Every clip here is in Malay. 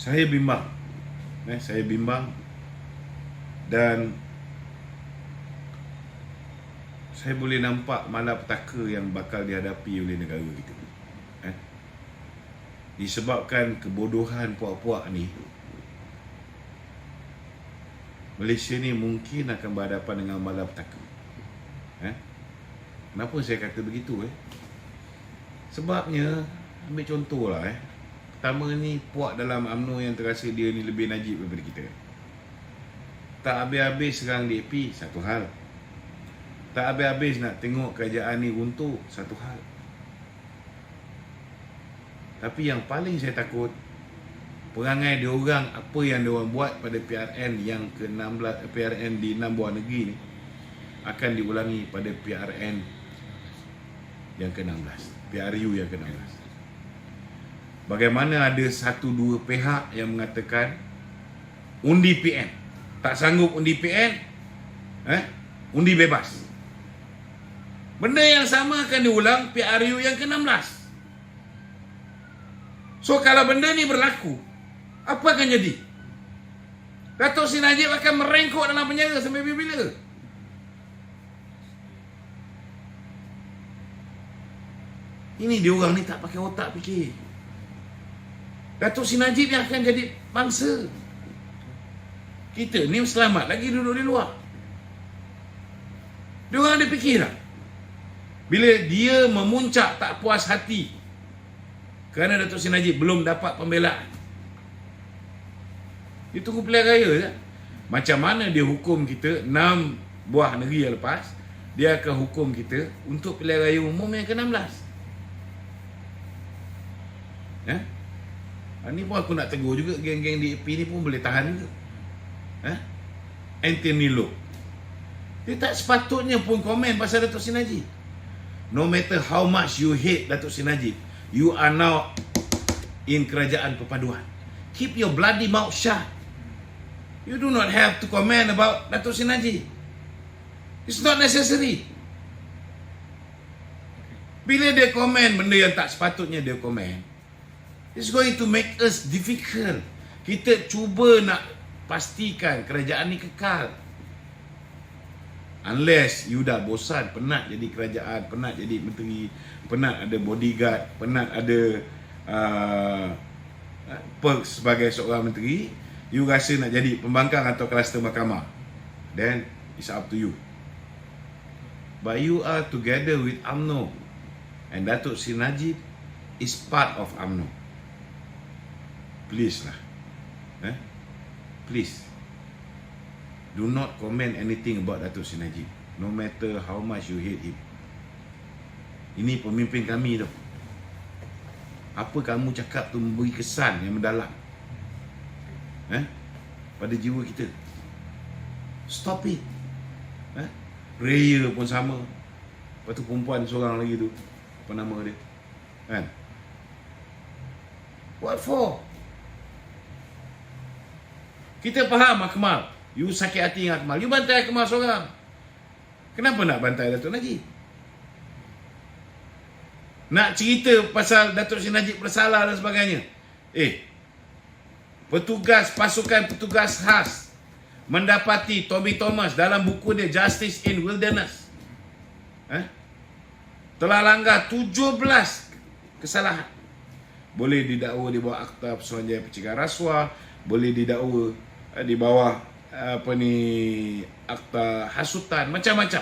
Saya bimbang. Saya bimbang dan saya boleh nampak malapetaka yang bakal dihadapi oleh negara kita. Disebabkan kebodohan puak-puak ni, Malaysia ni mungkin akan berhadapan dengan malapetaka. Kenapa saya kata begitu? Sebabnya, ambil contohlah. Pertama ni, puak dalam UMNO yang terasa dia ni lebih najib daripada kita. Tak habis-habis serang DAP, satu hal. Tak habis-habis nak tengok kerajaan ni runtuh, satu hal. Tapi yang paling saya takut, perangai diorang, apa yang diorang buat pada PRN yang ke-16, PRN di 6 buah negeri ni, akan diulangi pada PRN yang ke-16, PRU yang ke-16. Bagaimana ada 1-2 pihak yang mengatakan undi PN, tak sanggup undi PN, undi bebas. Benda yang sama akan diulang PRU yang ke-16. So kalau benda ni berlaku, apa akan jadi? Datuk Seri Najib akan merengkok dalam penjara sampai bila? Ini diorang ni tak pakai otak fikir. Datuk Seri Najib yang akan jadi bangsa. Kita ni selamat lagi duduk di luar. Diorang ada fikir tak? Bila dia memuncak tak puas hati kerana Datuk Seri Najib belum dapat pembelaan, dia tunggu pilihan raya je. Macam mana dia hukum kita 6 buah negeri yang lepas, dia akan hukum kita untuk pilihan raya umum yang ke-16. Ni pun aku nak tegur juga, geng-geng DAP ni pun boleh tahan juga. Anthony Loke, dia tak sepatutnya pun komen pasal Datuk Seri Najib. No matter how much you hate Datuk Seri Najib, you are now in Kerajaan Perpaduan. Keep your bloody mouth shut. You do not have to comment about Datuk Seri Najib. It's not necessary. Bila dia komen benda yang tak sepatutnya dia komen, it's going to make us difficult. Kita cuba nak pastikan kerajaan ni kekal. Unless you dah bosan, penat jadi kerajaan, penat jadi menteri, penat ada bodyguard, penat ada perks sebagai seorang menteri, you rasa nak jadi pembangkang atau kluster mahkamah, then it's up to you. But you are together with UMNO, and Datuk Seri Najib is part of UMNO. Please lah, please do not comment anything about Datuk Seri Najib, no matter how much you hate him. Ini pemimpin kami tu. Apa kamu cakap tu memberi kesan yang mendalam pada jiwa kita. Stop it. Raya pun sama. Lepas tu perempuan seorang lagi tu, apa nama dia, what for? Kita faham Akmal, you sakit hati dengan Akmal, you bantai Akmal seorang. Kenapa nak bantai Datuk Najib? Nak cerita pasal Datuk Seri Najib bersalah dan sebagainya. Petugas, pasukan petugas khas mendapati Tommy Thomas dalam buku dia Justice in Wilderness telah langgar 17 kesalahan. Boleh didakwa di bawah Akta Persuruhanjaya Pencegahan Rasuah, boleh didakwa di bawah Akta Hasutan, macam-macam.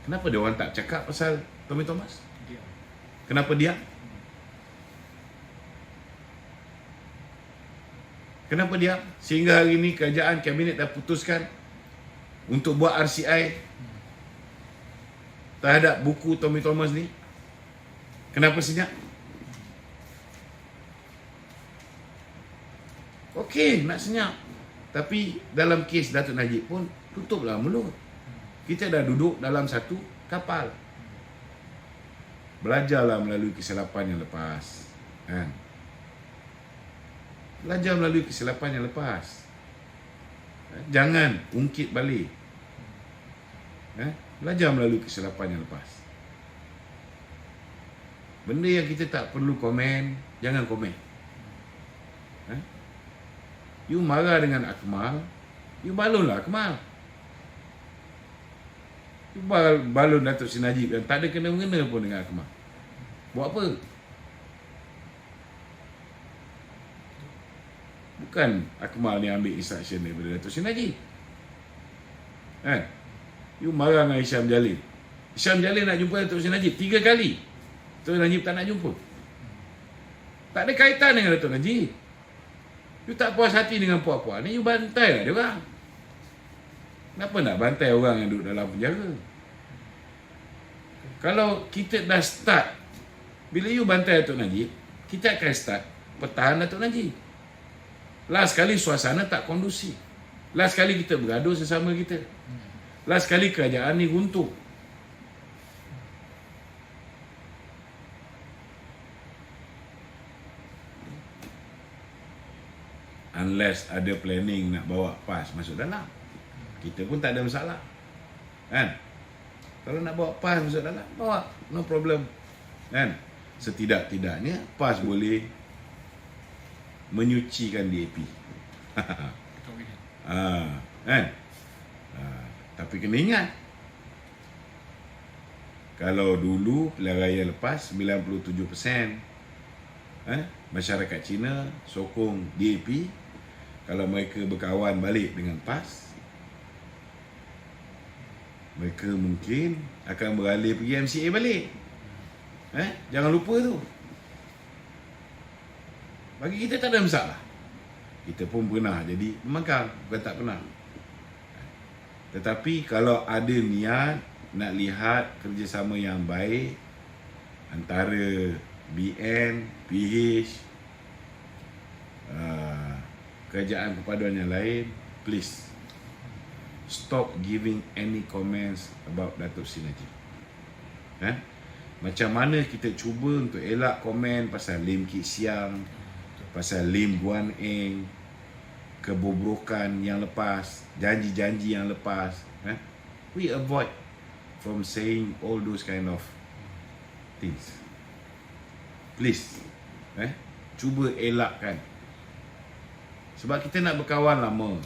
Kenapa dia orang tak cakap pasal Tommy Thomas? Kenapa dia? Kenapa dia? Sehingga hari ini kerajaan kabinet dah putuskan untuk buat RCI terhadap buku Tommy Thomas ni. Kenapa senyap? Okey, nak senyap. Tapi dalam kes Datuk Najib pun tutuplah mulut. Kita dah duduk dalam satu kapal. Belajarlah melalui kesilapan yang lepas. Belajar melalui kesilapan yang lepas. Jangan ungkit balik. Belajar melalui kesilapan yang lepas. Benda yang kita tak perlu komen, jangan komen. You marah dengan Akmal, you balonlah Akmal. You balon Datuk Seri Najib yang tak ada kena-mengena pun dengan Akmal. Buat apa? Bukan Akmal ni ambil instruction daripada Datuk Seri Najib. Kan? You marah dengan Hisham Jalil. Hisham Jalil nak jumpa Datuk Seri Najib 3 kali. Datuk Seri Najib tak nak jumpa. Tak ada kaitan dengan Datuk Najib. You tak puas hati dengan puak-puak ni, you bantai lah dia orang. Kenapa nak bantai orang yang duduk dalam penjara? Kalau kita dah start, bila you bantai Datuk Najib, kita akan start pertahan Datuk Najib. Last kali suasana tak kondusif. Last kali kita bergaduh sesama kita. Last kali kerajaan ni runtuh. Unless ada planning nak bawa PAS masuk dalam, kita pun tak ada masalah. Kan? Kalau nak bawa PAS masuk dalam, bawa, no problem. Kan? Setidak-tidaknya PAS boleh menyucikan DAP. Kan? Tapi kena ingat, kalau dulu pilihan raya lepas 97% masyarakat Cina sokong DAP, kalau mereka berkawan balik dengan PAS, mereka mungkin akan beralih pergi MCA balik. Jangan lupa tu. Bagi kita tak ada masalah. Kita pun pernah jadi pembangkang, bukan tak pernah. Tetapi kalau ada niat nak lihat kerjasama yang baik antara BN, PH, kerajaan perpaduan yang lain, please stop giving any comments about Datuk Seri Najib. Macam mana kita cuba untuk elak komen pasal Lim Kit Siang, pasal Lim Guan Eng, kebobrokan yang lepas, janji-janji yang lepas, we avoid from saying all those kind of things. Please, cuba elakkan. Sebab kita nak berkawan lama.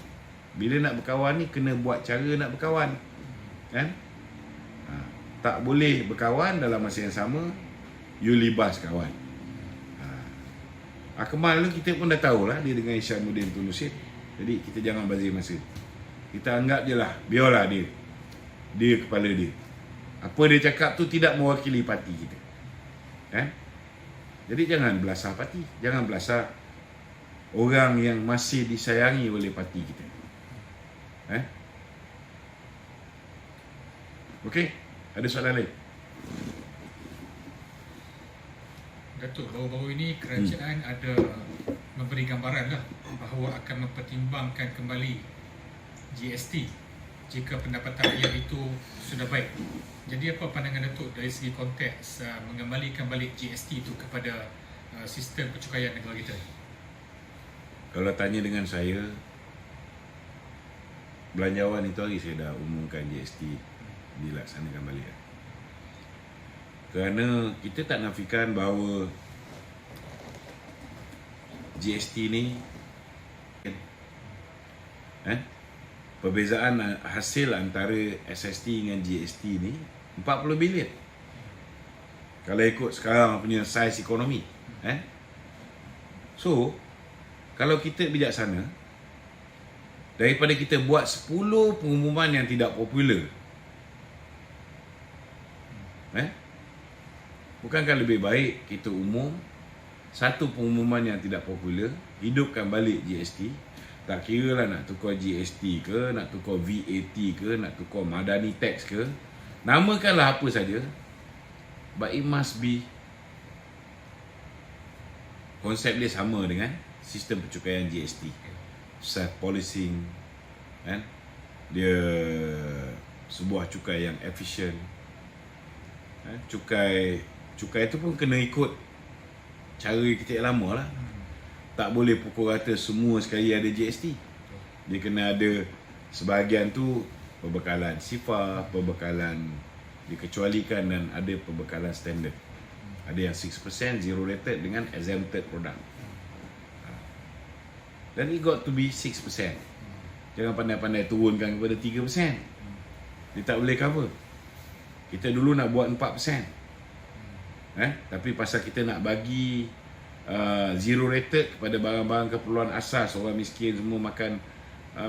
Bila nak berkawan ni, kena buat cara nak berkawan. Kan? Tak boleh berkawan dalam masa yang sama, you libas kawan. Akmal tu kita pun dah tahulah, dia dengan Hishamuddin Tun Lusit. Jadi kita jangan bazir masa. Kita anggap je lah, biarlah dia. Dia kepala dia. Apa dia cakap tu tidak mewakili parti kita. Jadi jangan belasah parti. Jangan belasah orang yang masih disayangi oleh parti kita. Okey, ada soalan lain? Datuk, baru-baru ini kerajaan ada memberi gambaran lah bahawa akan mempertimbangkan kembali GST jika pendapatan rakyat itu sudah baik. Jadi apa pandangan Datuk dari segi konteks mengembalikan balik GST itu kepada sistem pencukaian negara kita? Kalau tanya dengan saya, belanjawan itu hari saya dah umumkan GST dilaksanakan balik. Kerana kita tak nafikan bahawa GST ni perbezaan hasil antara SST dengan GST ni 40 bilion. Kalau ikut sekarang punya saiz ekonomi. So, kalau kita bijaksana, daripada kita buat 10 pengumuman yang tidak popular, bukankah lebih baik kita umum satu pengumuman yang tidak popular, hidupkan balik GST. Tak kira lah nak tukar GST ke, nak tukar VAT ke, nak tukar Madani Tax ke, namakanlah apa saja, but it must be konsep dia sama dengan sistem pencukaian GST. Self-policing, dia sebuah cukai yang efisien. Cukai itu pun kena ikut cara kita yang lama lah. Tak boleh pukul rata semua sekali ada GST. Dia kena ada sebahagian tu perbekalan SIFA, perbekalan dikecualikan, dan ada perbekalan standard. Ada yang 6% zero rated dengan exempted product. Dan it got to be 6%. Jangan pandai-pandai turunkan kepada 3%. Dia tak boleh cover. Kita dulu nak buat 4%. Tapi pasal kita nak bagi zero rated kepada barang-barang keperluan asas, orang miskin semua makan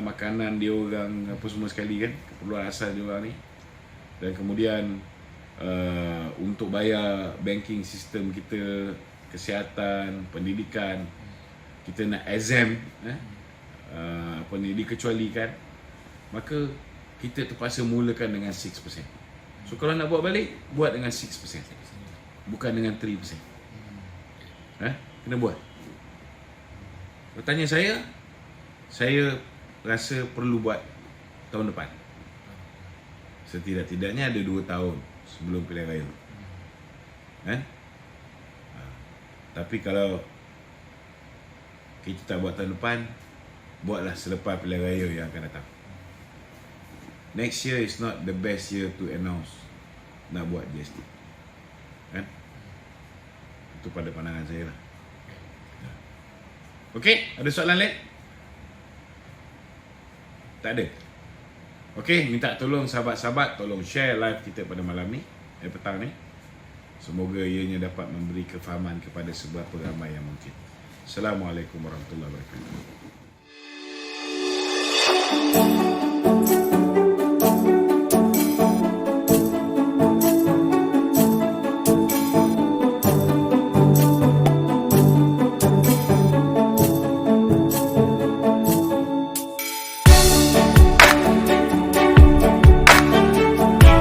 makanan dia orang apa semua sekali kan, keperluan asas dia orang ni. Dan kemudian untuk bayar banking sistem kita, kesihatan, pendidikan, kita nak exempt apa ni, dikecualikan, maka kita terpaksa mulakan dengan 6%. So kalau nak buat balik, buat dengan 6%, bukan dengan 3%. Kena buat. Kalau tanya saya rasa perlu buat tahun depan. Setidak-tidaknya ada 2 tahun sebelum pilihan raya. Tapi kalau kita tak buat tahun depan, buatlah selepas pilihan raya yang akan datang. Next year is not the best year to announce nak buat GST. Itu pada pandangan saya lah. Okey, ada soalan lain? Tak ada. Okey, minta tolong sahabat-sahabat, tolong share live kita pada malam ni, petang ni. Semoga ianya dapat memberi kefahaman kepada seberapa ramai yang mungkin. Assalamualaikum warahmatullahi wabarakatuh.